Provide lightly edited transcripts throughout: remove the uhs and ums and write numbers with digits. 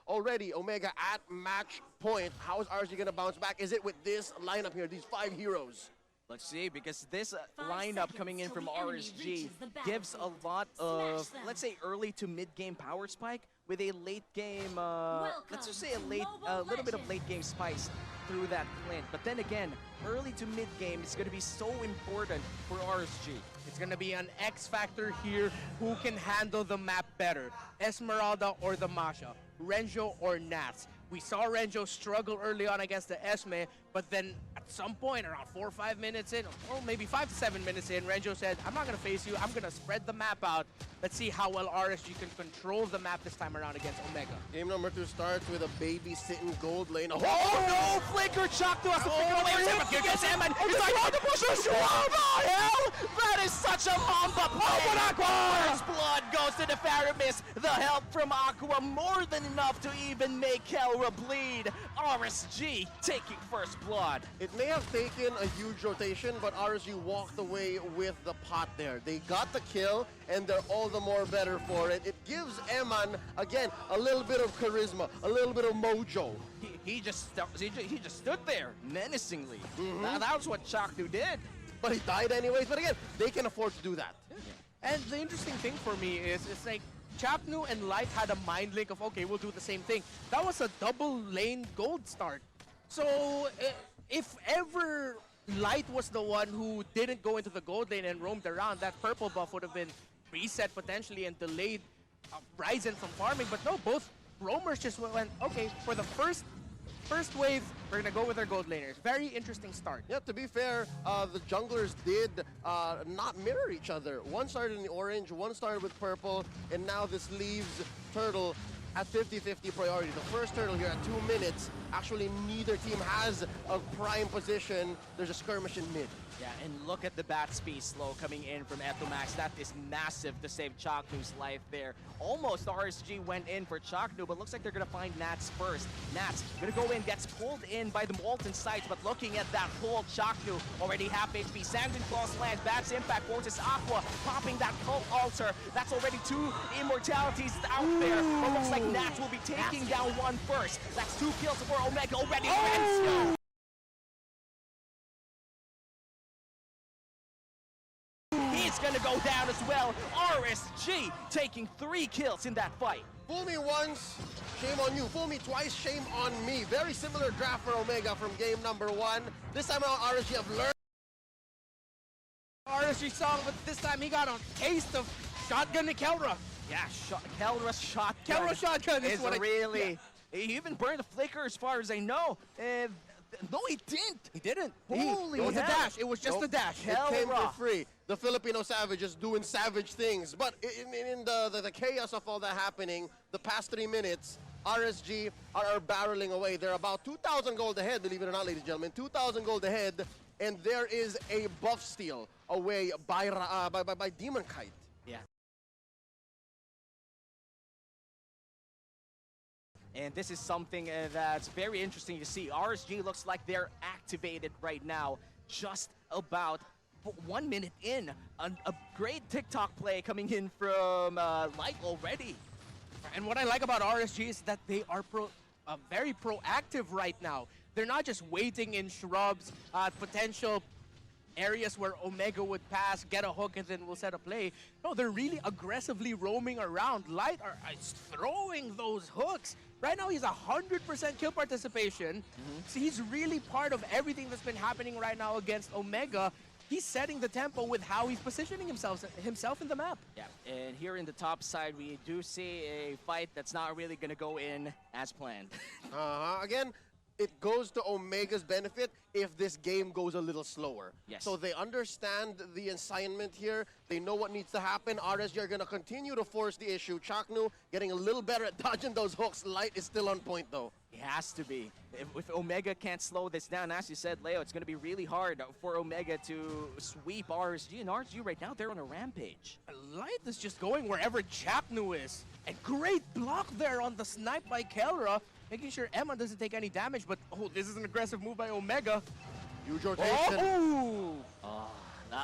already Omega at match point. How is RSG going to bounce back? Is it with this lineup here, these 5 heroes? Let's see, because this lineup coming in from RSG gives a lot of, let's say, early to mid-game power spike with a late-game, let's just say a little bit of late-game spice through that Flint. But then again, early to mid-game is going to be so important for RSG. It's going to be an X factor here. Who can handle the map better? Esmeralda or the Masha? Renjo or Nats? We saw Renjo struggle early on against the Esme, but then at some point, around 4 or 5 minutes in, or maybe 5 to 7 minutes in, Renjo said, I'm not going to face you, I'm going to spread the map out. Let's see how well RSG can control the map this time around against Omega. Game number 2 starts with a baby-sitting gold lane. Oh no! Flicker shocked to us to flicker away with him. Here goes Eman. He's like, the push is what the hell? That is such a mamba play. First blood goes to the Faramis. The help from Aqua more than enough to even make Kelra bleed. RSG taking first blood. It may have taken a huge rotation, but RSG walked away with the pot there. They got the kill, and they're all the more better for it. It gives Eman, again, a little bit of charisma, a little bit of mojo. He just stood there menacingly. That was what Chaknu did. But he died anyways. But again, they can afford to do that. And the interesting thing for me is, it's like, Chapnu and Light had a mind link of, okay, we'll do the same thing. That was a double lane gold start. So if ever Light was the one who didn't go into the gold lane and roamed around, that purple buff would have been reset potentially and delayed Ryzen from farming. But no, both roamers just went, okay, for the first wave, we're going to go with our gold laners. Very interesting start. Yeah, to be fair, the junglers did not mirror each other. One started in the orange, one started with purple, and now this leaves Turtle at 50-50 priority. The first Turtle here at 2 minutes. Actually, neither team has a prime position. There's a skirmish in mid. Yeah, and look at the bat speed slow coming in from Etomax. That is massive to save Chaknu's life there. Almost RSG went in for Chaknu, but looks like they're going to find Nats first. Nats going to go in, gets pulled in by the Molten Sights, but looking at that pull, Chaknu already half HP. Sandin Claws lands, Bat's Impact forces Aqua, popping that Cult Altar. That's already 2 immortalities out there. But looks like Nats will be taking down one first. That's 2 kills for Omega already. He's gonna go down as well. RSG taking 3 kills in that fight. Fool me once, shame on you. Fool me twice, shame on me. Very similar draft for Omega from game number 1. This time around, RSG have learned. RSG song, but this time he got a taste of shotgun to Kelra. Yeah, Kelra's shotgun. Kelra's shotgun is what really. He even burned the flicker as far as I know. No, he didn't. He didn't. Holy It was a hell. dash. It was just a dash. It came for free. The Filipino savages doing savage things. But in the chaos of all that happening, the past 3 minutes, RSG are barreling away. They're about 2,000 gold ahead, believe it or not, ladies and gentlemen. 2,000 gold ahead, and there is a buff steal away by Demon Kite. Yeah. And this is something that's very interesting to see. RSG looks like they're activated right now, just about 1 minute in. A great TikTok play coming in from Light already. And what I like about RSG is that they are very proactive right now. They're not just waiting in shrubs, potential areas where Omega would pass, get a hook, and then we'll set a play. No, they're really aggressively roaming around. Light is throwing those hooks. Right now, he's 100% kill participation. So he's really part of everything that's been happening right now against Omega. He's setting the tempo with how he's positioning himself in the map. Yeah, and here in the top side, we do see a fight that's not really going to go in as planned. Again, it goes to Omega's benefit if this game goes a little slower. Yes. So they understand the assignment here. They know what needs to happen. RSG are going to continue to force the issue. Chaknu getting a little better at dodging those hooks. Light is still on point, though. It has to be. If Omega can't slow this down, as you said, Leo, it's going to be really hard for Omega to sweep RSG. And RSG right now, they're on a rampage. Light is just going wherever Chapnu is. And great block there on the snipe by Kelra, making sure Emma doesn't take any damage. But, oh, this is an aggressive move by Omega. Huge rotation. Oh!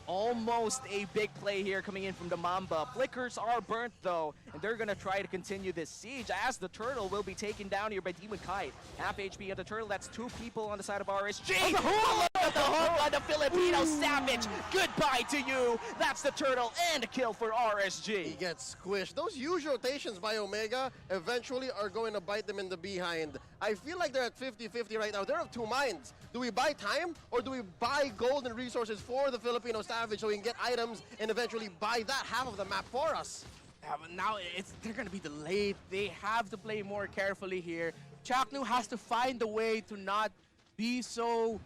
Almost a big play here coming in from the Mamba. Flickers are burnt though, and they're gonna try to continue this siege as the Turtle will be taken down here by Demon Kite. Half HP on the Turtle, that's 2 people on the side of RSG. Oh, look at the hook on the Filipino Savage. Goodbye to you. That's the Turtle and a kill for RSG. He gets squished. Those huge rotations by Omega eventually are going to bite them in the behind. I feel like they're at 50-50 right now. They're of two minds. Do we buy time or do we buy gold and resources for the Filipino Savage so we can get items and eventually buy that half of the map for us? Yeah, but now they're going to be delayed. They have to play more carefully here. Chaknu has to find a way to not be so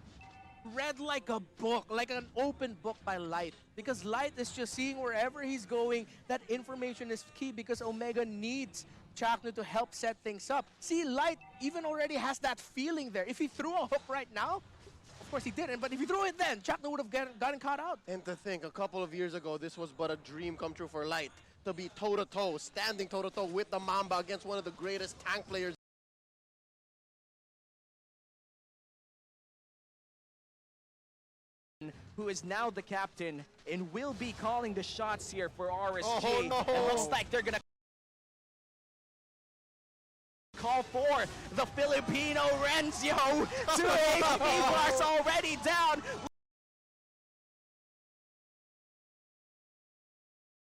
read like a book, like an open book by Light. Because Light is just seeing wherever he's going. That information is key because Omega needs Chaknu to help set things up. See, Light even already has that feeling there. If he threw a hook right now, of course he didn't, but if he threw it then, Chaknu would have gotten caught out. And to think, a couple of years ago, this was but a dream come true for Light. To be toe-to-toe, standing toe-to-toe with the Mamba against one of the greatest tank players. Who is now the captain and will be calling the shots here for RSG. Oh, no. It looks like they're gonna call for the Filipino Renzo. 2 HP bars already down.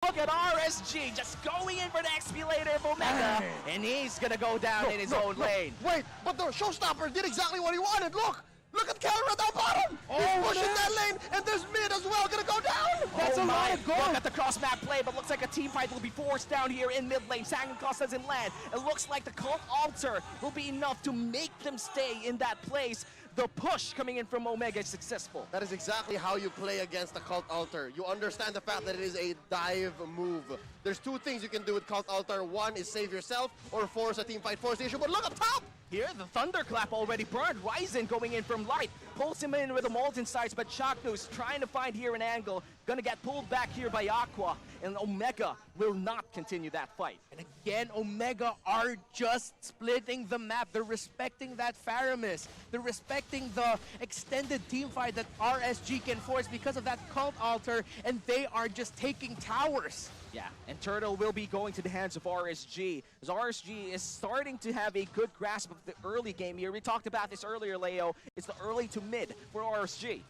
Look at RSG just going in for the XP later of Omega, and he's gonna go down in his own lane. Wait, but the showstopper did exactly what he wanted. Look at Kelra down bottom. He's pushing that lane, and there's mid as well gonna go down. That's a lot of gold. Look at the cross-map play, but looks like a team fight will be forced down here in mid lane. Sangan Claus doesn't land. It looks like the Cult Altar will be enough to make them stay in that place. The push coming in from Omega is successful. That is exactly how you play against the Cult Altar. You understand the fact that it is a dive move. There's 2 things you can do with Cult Altar. One is save yourself or force a team fight, force the issue. But look up top! Here, the Thunderclap already burned. Ryzen going in from Light. Pulls him in with the Molten Sights, but Chaknu's trying to find here an angle. Gonna get pulled back here by Aqua, and Omega will not continue that fight. And again, Omega are just splitting the map. They're respecting that Faramis. They're respecting the extended team fight that RSG can force because of that Cult Altar, and they are just taking towers. Yeah, and Turtle will be going to the hands of RSG, as RSG is starting to have a good grasp of the early game here. We talked about this earlier, Leo. It's the early to mid for RSG.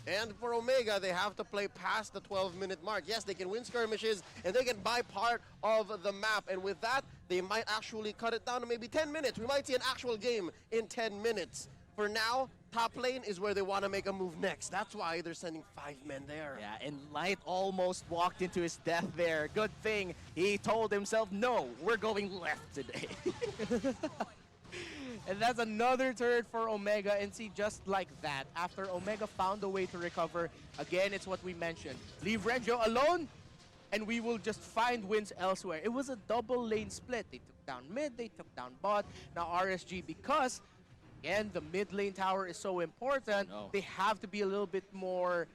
And for Omega, they have to play past the 12-minute mark. Yes, they can win skirmishes, and they can buy part of the map. And with that, they might actually cut it down to maybe 10 minutes. We might see an actual game in 10 minutes. For now, top lane is where they want to make a move next. That's why they're sending 5 men there. Yeah, and Light almost walked into his death there. Good thing he told himself, no, we're going left today. And that's another turret for Omega, and see, just like that, after Omega found a way to recover, again, it's what we mentioned. Leave Renzo alone, and we will just find wins elsewhere. It was a double lane split. They took down mid, they took down bot. Now RSG, because, again, the mid lane tower is so important, they have to be a little bit more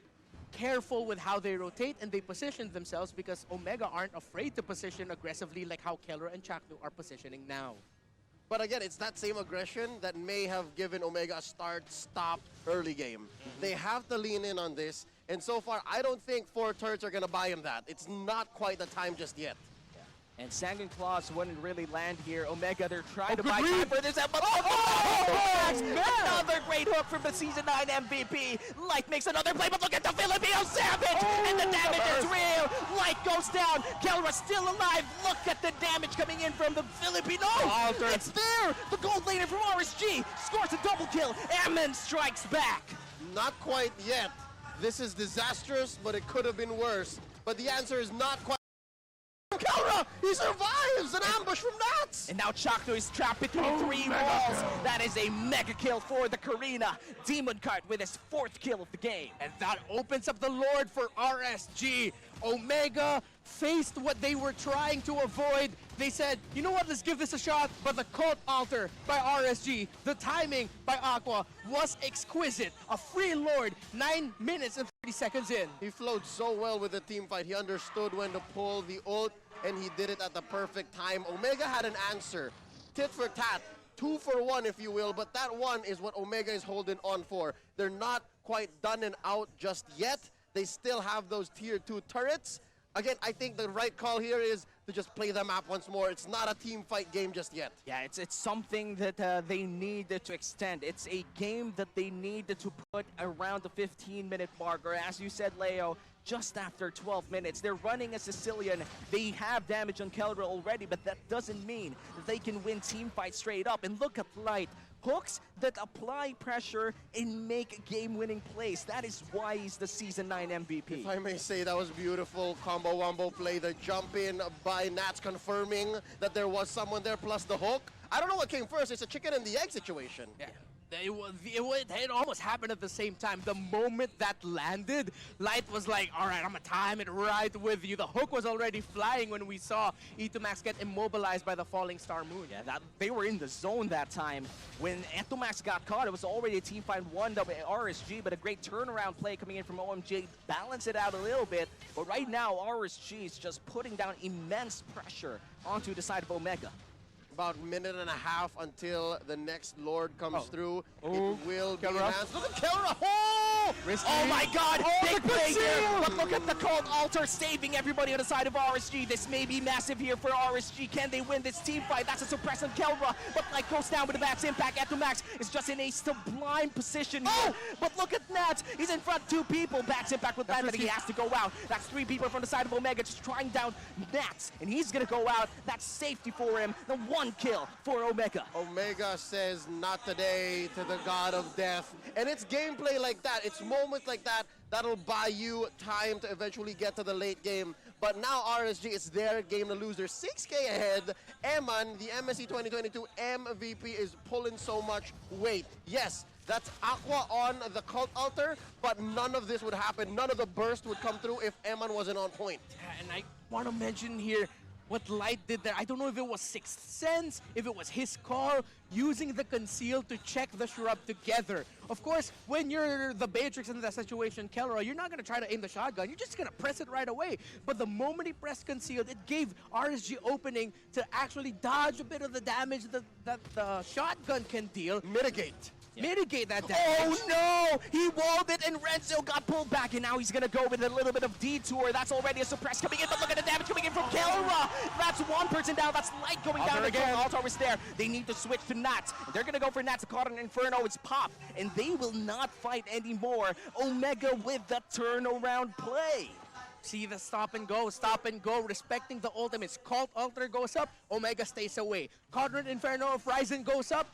careful with how they rotate and they position themselves, because Omega aren't afraid to position aggressively like how Kelra and Chaknu are positioning now. But again, it's that same aggression that may have given Omega a start-stop early game. They have to lean in on this, and so far, I don't think 4 turrets are going to buy him that. It's not quite the time just yet. And Sangan Claus wouldn't really land here. Omega, they're trying to buy time for this. But another great hook from the Season 9 MVP. Light makes another play, but look at the Filipino Savage! And the damage is real! Light goes down. Kelra still alive. Look at the damage coming in from the Filipino. It's there! The gold laner from RSG scores a double kill. Ammon strikes back. Not quite yet. This is disastrous, but it could have been worse. But the answer is not quite. Kelra! He survives an ambush from Nats! And now Chaknu is trapped between 3 walls. That is a mega kill for the Karina. Demon Kite with his 4th kill of the game. And that opens up the Lord for RSG. Omega faced what they were trying to avoid. They said, you know what, let's give this a shot. But the Cult Altar by RSG, the timing by Aqua was exquisite. A free Lord, 9 minutes and 30 seconds in. He flowed so well with the team fight. He understood when to pull the ult, and he did it at the perfect time. Omega had an answer. Tit for tat. 2 for 1, if you will, but that one is what Omega is holding on for. They're not quite done and out just yet. They still have those tier 2 turrets. Again, I think the right call here is to just play the map once more. It's not a team fight game just yet. Yeah, it's something that they need to extend. It's a game that they need to put around the 15-minute mark, or as you said, Leo, just after 12 minutes. They're running a Sicilian. They have damage on Kelra already, but that doesn't mean that they can win team fight straight up. And look at Light. Hooks that apply pressure and make game-winning plays. That is why he's the Season 9 MVP. If I may say, that was beautiful combo wombo play. The jump in by Nats confirming that there was someone there plus the hook. I don't know what came first. It's a chicken and the egg situation. Yeah. It almost happened at the same time. The moment that landed, Light was like, all right, I'm going to time it right with you. The hook was already flying when we saw E2max get immobilized by the falling star moon. Yeah, they were in the zone that time. When E2max got caught, it was already a team fight won by RSG, but a great turnaround play coming in from OMG. Balance it out a little bit. But right now, RSG is just putting down immense pressure onto the side of Omega. About a minute and a half until the next Lord comes through. Oh. It will be Kelra. enhanced. Look at Kelra! Oh! Oh my God! Big play here! conceal! But look at the cold altar saving everybody on the side of RSG. This may be massive here for RSG. Can they win this team fight? That's a suppress on Kelra. But like goes down with the max impact. E2max is just in a sublime position here. But look at Nats. He's in front of 2 people. Max impact with that, but he has to go out. That's 3 people from the side of Omega just trying down Nats. And he's gonna go out. That's safety for him. The 1 kill for Omega. Omega says not today to the god of death. And it's gameplay like that. It's moments like that that'll buy you time to eventually get to the late game. But now RSG, it's their game to lose. They're 6K ahead. Eman, the MSC 2022 MVP, is pulling so much weight. Yes, that's Aqua on the cult altar, but none of this would happen. None of the burst would come through if Eman wasn't on point. And I want to mention here what Light did there. I don't know if it was Sixth Sense, if it was his call, using the conceal to check the shrub together. Of course, when you're the Matrix in that situation, Kelra, you're not going to try to aim the shotgun. You're just going to press it right away. But the moment he pressed concealed, it gave RSG opening to actually dodge a bit of the damage that the shotgun can deal. Mitigate. Mitigate that damage. Oh no! He walled it and Renzo got pulled back, and now he's gonna go with a little bit of detour. That's already a suppress coming in, but look at the damage coming in from Kelra. That's 1 person down. That's Light going down again. Altar was there. They need to switch to Nats. They're gonna go for Nats. Caught an Inferno. It's Pop, and they will not fight anymore. Omega with the turnaround play. See the stop and go, respecting the ultimates. Cult Altar goes up, Omega stays away. Quadrant Inferno of Ryzen goes up,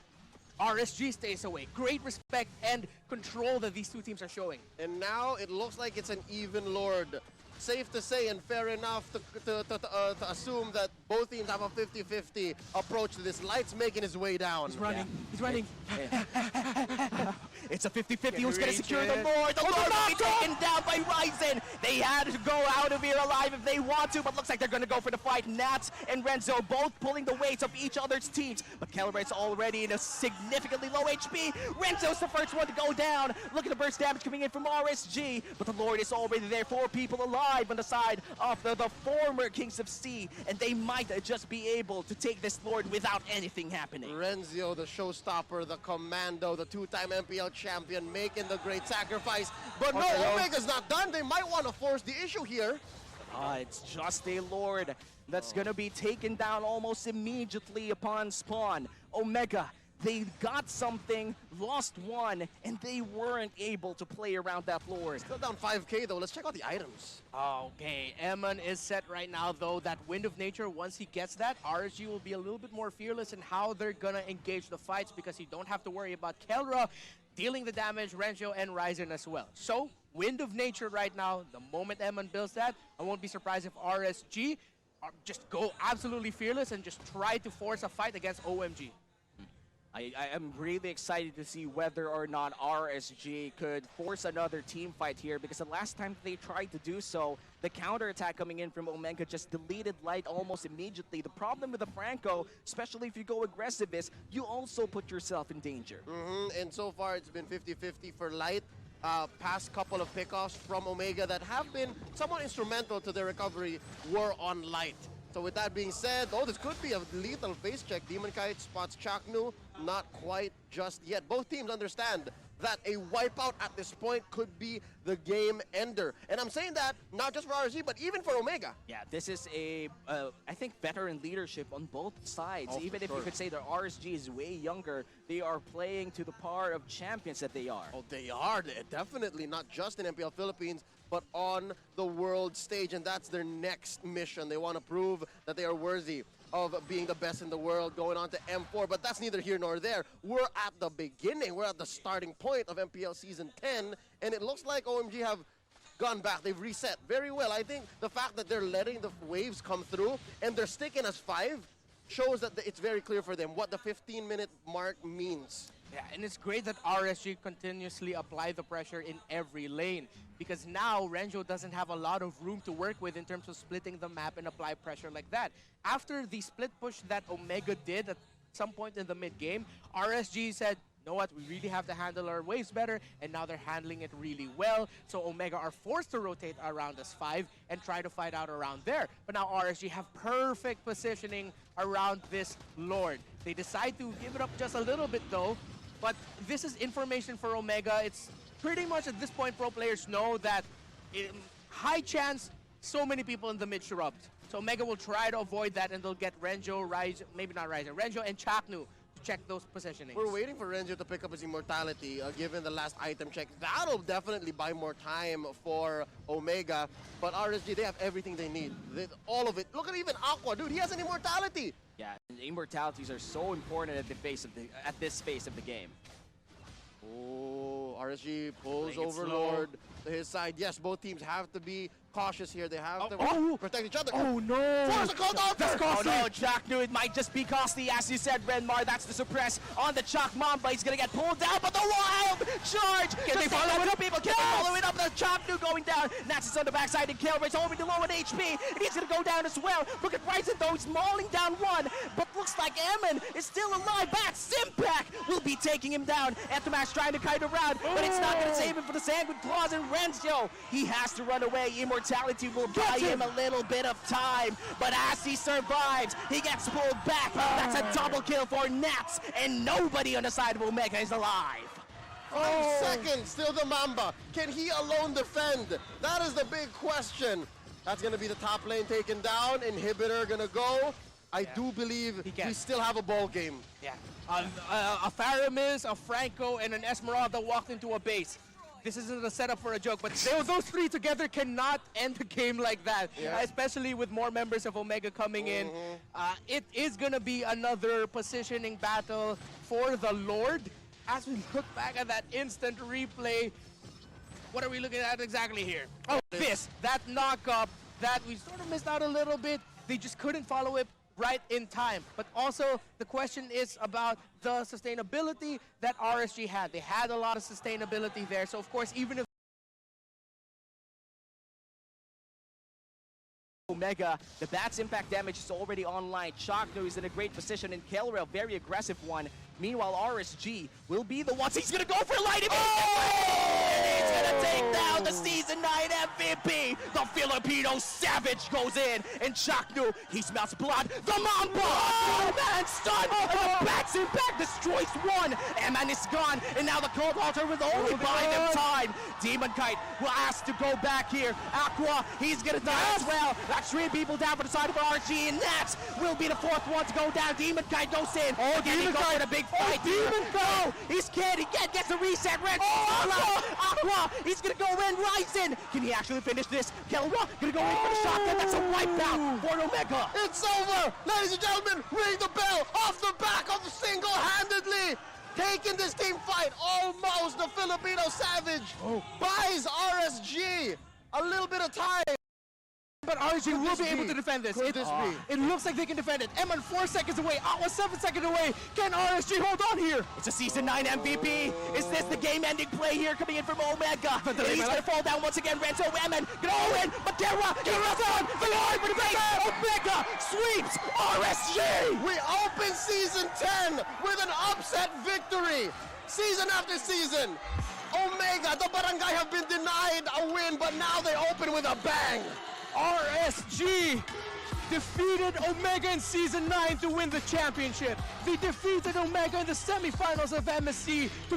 RSG stays away. Great respect and control that these 2 teams are showing. And now it looks like it's an even Lord. Safe to say and fair enough to assume that both teams have a 50-50 approach to this. Light's making his way down. He's running. He's running. It's a 50-50. Who's going to secure the Lord? The Lord will be taken down by Ryzen. They had to go out of here alive if they want to, but looks like they're going to go for the fight. Nats and Renzo both pulling the weights of each other's teams, but Kelra's already in a significantly low HP. Renzo's the first one to go down. Look at the burst damage coming in from RSG, but the Lord is already there. 4 people alive on the side of the former Kings of Sea, and they might just be able to take this Lord without anything happening. Renzo, the showstopper, the commando, the 2-time MPL champion, making the great sacrifice. But no, Omega's not done. They might want to force the issue here. It's just a Lord that's going to be taken down almost immediately upon spawn. Omega, they got something, lost 1, and they weren't able to play around that Lord. Still down 5K though. Let's check out the items. Okay, Eman is set right now though. That Wind of Nature, once he gets that, RSG will be a little bit more fearless in how they're gonna engage the fights because you don't have to worry about Kelra dealing the damage, Renzo and Ryzen as well. So, Wind of Nature right now, the moment Eman builds that, I won't be surprised if RSG just go absolutely fearless and just try to force a fight against OMG. I am really excited to see whether or not RSG could force another team fight here, because the last time they tried to do so, the counterattack coming in from Omega just deleted Light almost immediately. The problem with the Franco, especially if you go aggressive, is you also put yourself in danger. And so far it's been 50-50 for Light. Past couple of pickoffs from Omega that have been somewhat instrumental to their recovery were on Light. So with that being said, this could be a lethal face check. Demon Kite spots Chaknu, not quite just yet. Both teams understand that a wipeout at this point could be the game ender. And I'm saying that not just for RSG, but even for Omega. Yeah, this is I think, veteran leadership on both sides. Oh, Even if sure. you could say that RSG is way younger, they are playing to the par of champions that they are. Oh, they are. They're definitely not just in MPL Philippines, but on the world stage. And that's their next mission. They want to prove that they are worthy of being the best in the world, going on to M4. But that's neither here nor there. We're at the beginning. We're at the starting point of MPL Season 10. And it looks like OMG have gone back. They've reset very well. I think the fact that they're letting the waves come through and they're sticking as 5 shows that it's very clear for them what the 15-minute mark means. Yeah, and it's great that RSG continuously apply the pressure in every lane, because now Renjo doesn't have a lot of room to work with in terms of splitting the map and apply pressure like that. After the split push that Omega did at some point in the mid-game, RSG said, you know what, we really have to handle our waves better, and now they're handling it really well. So Omega are forced to rotate around as 5 and try to fight out around there. But now RSG have perfect positioning around this Lord. They decide to give it up just a little bit though, but this is information for Omega. It's pretty much at this point pro players know that high chance so many people in the mid shrubs. So Omega will try to avoid that and they'll get Renjo, Renjo and Chaknu check those positionings. We're waiting for Renjo to pick up his immortality, given the last item check. That'll definitely buy more time for Omega, but RSG, they have everything they need. All of it. Look at even Aqua, dude, he has an immortality. Yeah, and immortalities are so important at this phase of the game. Oh, RSG pulls Playing it Overlord to his side. Yes, both teams have to be cautious here. They have to protect each other. Oh no! Force a cold That's costly. Oh no, Chaknu, it might just be costly. As you said, Renmar, that's the suppress on the Chak Mamba. He's gonna get pulled down, but the wild charge! Can they follow it up? People, can they follow it up? The Chaknu going down. Nats is on the backside, and Kelra's over the low on HP, and he's gonna go down as well. Look at Ryzen though, he's mauling down one, but looks like Emin is still alive. Bat Simpack will be taking him down. Etomax trying to kite around, but it's not gonna save him for the Sanguine Claws, and Renzo, he has to run away. Immortality will buy him a little bit of time, but as he survives, he gets pulled back. That's a double kill for Nats, and nobody on the side of Omega is alive. 5 seconds, still the Mamba. Can he alone defend? That is the big question. That's going to be the top lane taken down. Inhibitor going to go. I do believe we still have a ball game. Yeah. A Faramis, a Franco, and an Esmeralda walked into a base. This isn't a setup for a joke, but those 3 together cannot end the game like that, especially with more members of Omega coming in. It is going to be another positioning battle for the Lord. As we look back at that instant replay, what are we looking at exactly here? Oh, that knock-up that we sort of missed out a little bit. They just couldn't follow it right in time. But also, the question is about the sustainability that RSG had. They had a lot of sustainability there. So, of course, even if Omega, the Bat's impact damage is already online. Chakno is in a great position, and Kelra, a very aggressive one. Meanwhile, RSG will be the ones. He's gonna go for light and he's gonna take down the Season 9 MVP. The Filipino Savage goes in, and Chaknu, he smells blood. The Mamba! Oh, man, stunned! And the Bat's impact destroys one. Eman is gone, and now the Cold Altar will only buy them time. Demon Kite will ask to go back here. Aqua, he's gonna die as well. That's 3 people down for the side of RSG, and Nats will be the 4th one to go down. Demon Kite goes in. Oh, Demon Kite! A big fight. Demon go! He's scared. He gets a reset. Red Aqua! He's gonna go in. Ryzen! Can he actually finish this? Kelra gonna go in for the shotgun. That's a wipeout for Omega. It's over! Ladies and gentlemen, ring the bell! Off the back of the single-handedly taking this team fight. Almost the Filipino Savage buys RSG a little bit of time. But RSG will be able to defend this. Could this be? It looks like they can defend it. Eman 4 seconds away. Aqua 7 seconds away. Can RSG hold on here? It's a Season 9 MVP. Is this the game-ending play here coming in from Omega? And he's going to fall down once again. Renzo Eman go in, but Kelra's on. The Lord for the base. Omega sweeps RSG. We open Season 10 with an upset victory. Season after season. Omega, the Barangay have been denied a win, but now they open with a bang. RSG defeated Omega in Season 9 to win the championship. They defeated Omega in the semifinals of MSC to